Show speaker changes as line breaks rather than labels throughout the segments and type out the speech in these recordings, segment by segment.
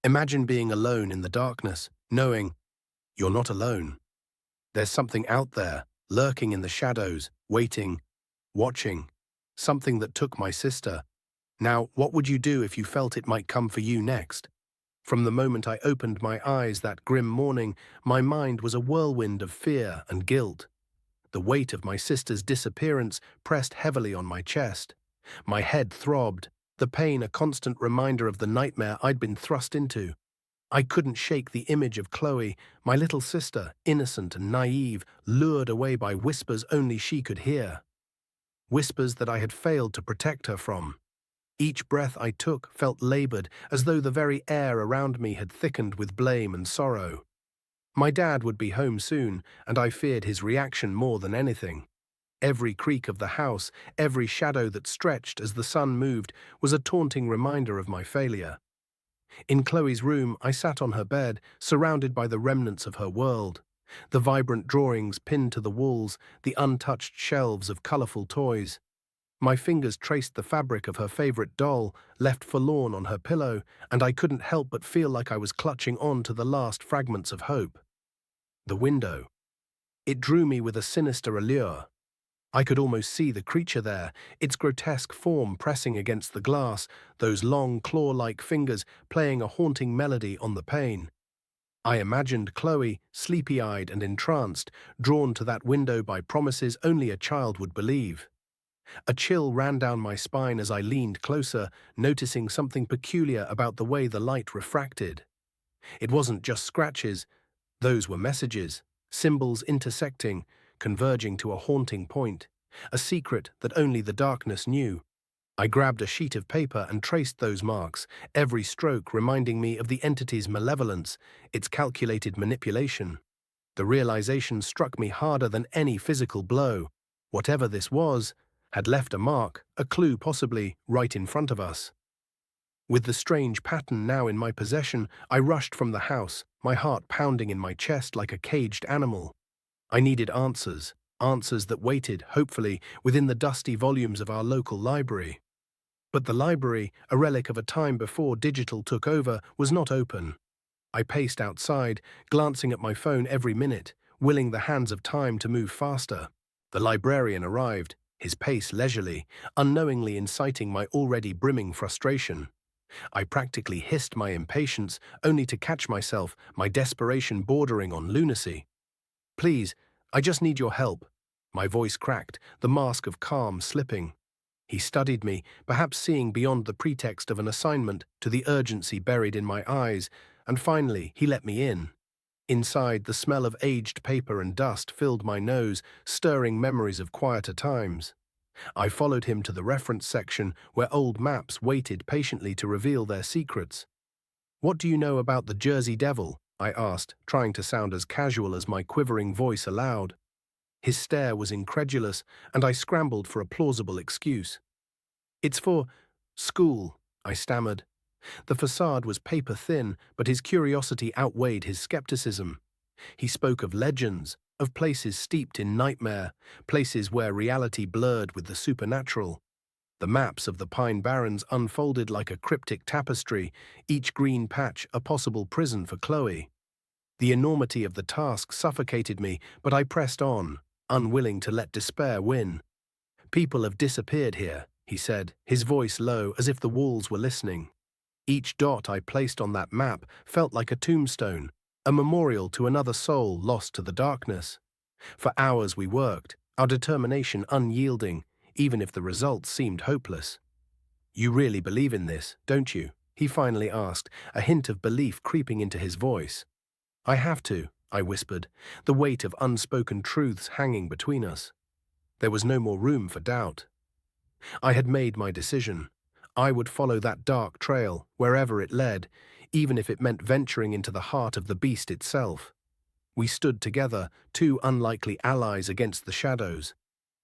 Imagine being alone in the darkness, knowing you're not alone. There's something out there, lurking in the shadows, waiting, watching. Something that took my sister. Now, what would you do if you felt it might come for you next? From the moment I opened my eyes that grim morning, my mind was a whirlwind of fear and guilt. The weight of my sister's disappearance pressed heavily on my chest. My head throbbed, the pain a constant reminder of the nightmare I'd been thrust into. I couldn't shake the image of Chloe, my little sister, innocent and naive, lured away by whispers only she could hear. Whispers that I had failed to protect her from. Each breath I took felt labored, as though the very air around me had thickened with blame and sorrow. My dad would be home soon, and I feared his reaction more than anything. Every creak of the house, every shadow that stretched as the sun moved, was a taunting reminder of my failure. In Chloe's room, I sat on her bed, surrounded by the remnants of her world. The vibrant drawings pinned to the walls, the untouched shelves of colorful toys. My fingers traced the fabric of her favorite doll, left forlorn on her pillow, and I couldn't help but feel like I was clutching on to the last fragments of hope. The window. It drew me with a sinister allure. I could almost see the creature there, its grotesque form pressing against the glass, those long claw-like fingers playing a haunting melody on the pane. I imagined Chloe, sleepy-eyed and entranced, drawn to that window by promises only a child would believe. A chill ran down my spine as I leaned closer, noticing something peculiar about the way the light refracted. It wasn't just scratches, those were messages, symbols intersecting, converging to a haunting point, a secret that only the darkness knew. I grabbed a sheet of paper and traced those marks, every stroke reminding me of the entity's malevolence, its calculated manipulation. The realization struck me harder than any physical blow. Whatever this was, had left a mark, a clue possibly, right in front of us. With the strange pattern now in my possession, I rushed from the house, my heart pounding in my chest like a caged animal. I needed answers, answers that waited, hopefully, within the dusty volumes of our local library. But the library, a relic of a time before digital took over, was not open. I paced outside, glancing at my phone every minute, willing the hands of time to move faster. The librarian arrived, his pace leisurely, unknowingly inciting my already brimming frustration. I practically hissed my impatience, only to catch myself, my desperation bordering on lunacy. "Please, I just need your help." My voice cracked, the mask of calm slipping. He studied me, perhaps seeing beyond the pretext of an assignment to the urgency buried in my eyes, and finally he let me in. Inside, the smell of aged paper and dust filled my nose, stirring memories of quieter times. I followed him to the reference section, where old maps waited patiently to reveal their secrets. "What do you know about the Jersey Devil?" I asked, trying to sound as casual as my quivering voice allowed. His stare was incredulous, and I scrambled for a plausible excuse. "It's for school," I stammered. The facade was paper-thin, but his curiosity outweighed his skepticism. He spoke of legends, of places steeped in nightmare, places where reality blurred with the supernatural. The maps of the Pine Barrens unfolded like a cryptic tapestry, each green patch a possible prison for Chloe. The enormity of the task suffocated me, but I pressed on, unwilling to let despair win. "People have disappeared here," he said, his voice low as if the walls were listening. Each dot I placed on that map felt like a tombstone, a memorial to another soul lost to the darkness. For hours we worked, our determination unyielding, even if the results seemed hopeless. "You really believe in this, don't you?" he finally asked, a hint of belief creeping into his voice. "I have to," I whispered, the weight of unspoken truths hanging between us. There was no more room for doubt. I had made my decision. I would follow that dark trail, wherever it led, even if it meant venturing into the heart of the beast itself. We stood together, two unlikely allies against the shadows.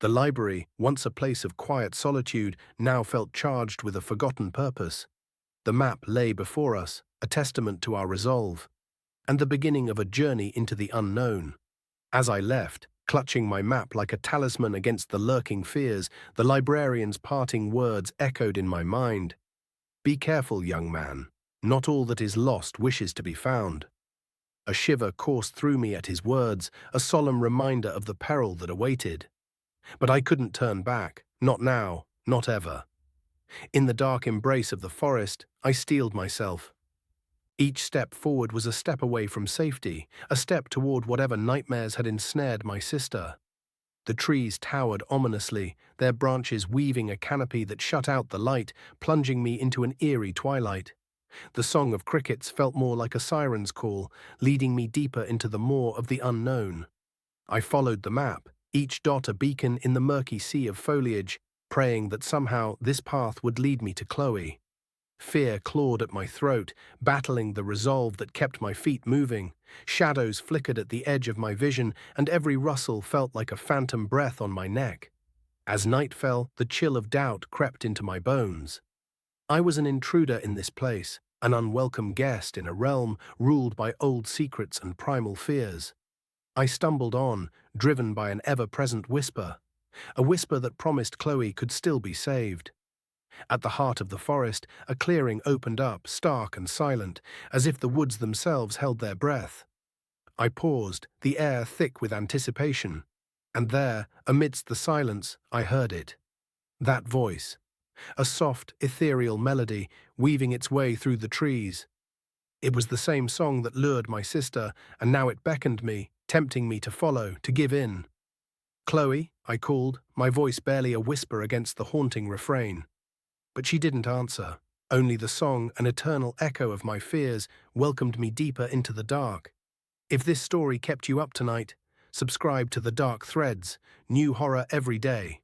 The library, once a place of quiet solitude, now felt charged with a forgotten purpose. The map lay before us, a testament to our resolve, and the beginning of a journey into the unknown. As I left, clutching my map like a talisman against the lurking fears, the librarian's parting words echoed in my mind. "Be careful, young man. Not all that is lost wishes to be found. A shiver coursed through me at his words, a solemn reminder of the peril that awaited. But I couldn't turn back, not now, not ever. In the dark embrace of the forest, I steeled myself. Each step forward was a step away from safety, a step toward whatever nightmares had ensnared my sister. The trees towered ominously, their branches weaving a canopy that shut out the light, plunging me into an eerie twilight. The song of crickets felt more like a siren's call, leading me deeper into the maw of the unknown. I followed the map, each dot a beacon in the murky sea of foliage, praying that somehow this path would lead me to Chloe. Fear clawed at my throat, battling the resolve that kept my feet moving. Shadows flickered at the edge of my vision, and every rustle felt like a phantom breath on my neck. As night fell, the chill of doubt crept into my bones. I was an intruder in this place, an unwelcome guest in a realm ruled by old secrets and primal fears. I stumbled on, driven by an ever-present whisper, a whisper that promised Chloe could still be saved. At the heart of the forest, a clearing opened up, stark and silent, as if the woods themselves held their breath. I paused, the air thick with anticipation, and there, amidst the silence, I heard it. That voice, a soft, ethereal melody, weaving its way through the trees. It was the same song that lured my sister, and now it beckoned me, tempting me to follow, to give in. "Chloe," I called, my voice barely a whisper against the haunting refrain. But she didn't answer. Only the song, an eternal echo of my fears, welcomed me deeper into the dark. If this story kept you up tonight, subscribe to The Dark Threads, new horror every day.